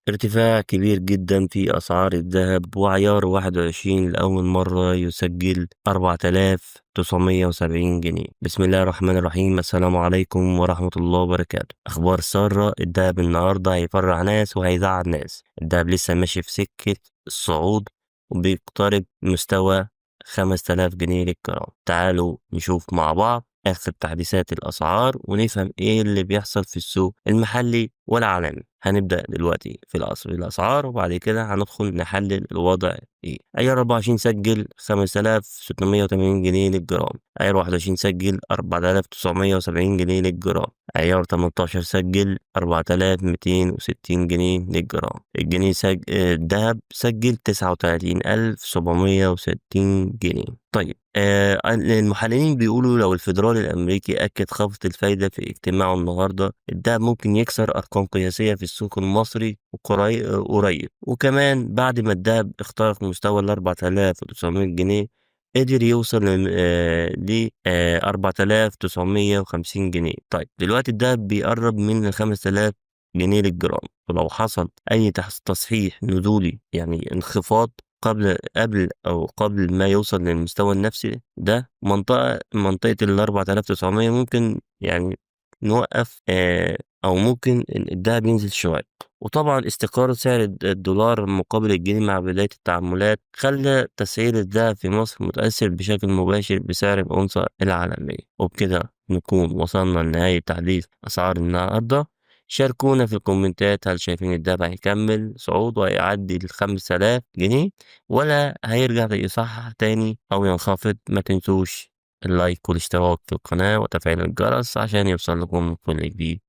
ارتفاع كبير جدا في أسعار الذهب، وعيار 21 لأول مرة يسجل 4970 جنيه. بسم الله الرحمن الرحيم. السلام عليكم ورحمة الله وبركاته. أخبار سارة: الذهب النهاردة هيفرح ناس وهيزعل ناس. الذهب لسه ماشي في سكة الصعود وبيقترب مستوى 5000 جنيه للجرام. تعالوا نشوف مع بعض آخر تحديثات الأسعار ونفهم إيه اللي بيحصل في السوق المحلي والعالمي. هنبدأ دلوقتي في الأسعار، وبعد كده هندخل نحلل الوضع إيه. عيار 24 سجل 5680 جنيه للجرام. عيار 21 سجل 4970 جنيه للجرام. عيار 18 سجل 4260 جنيه للجرام. الجنيه الذهب سجل 39760 جنيه. طيب، المحللين بيقولوا لو الفيدرالي الأمريكي أكد خفض الفايدة في اجتماعه النهاردة، الدهب ممكن يكسر أرقام قياسية في السوق المصري قريب. وكمان بعد ما الدهب اخترق مستوى 4900 جنيه، قدر يوصل ل 4950 جنيه. طيب دلوقتي الدهب بيقرب من 5000 جنيه للجرام، ولو حصل أي تصحيح نزولي، يعني انخفاض قبل ما يوصل للمستوى النفسي ده، منطقة 4900 ممكن يعني نوقف، أو ممكن الدهب ينزل شوية. وطبعا استقرار سعر الدولار مقابل الجنيه مع بداية التعاملات خلى تسعير الذهب في مصر متأثر بشكل مباشر بسعر الأونصة العالمية. وبكده نكون وصلنا لنهاية تحديث أسعار النهاردة. شاركونا في الكومنتات، هل شايفين الدهب هيكمل صعود وهيعدي 5000 جنيه، ولا هيرجع يصحح تاني أو ينخفض؟ ما تنسوش اللايك والاشتراك في القناة وتفعيل الجرس عشان يوصل لكم كل جديد.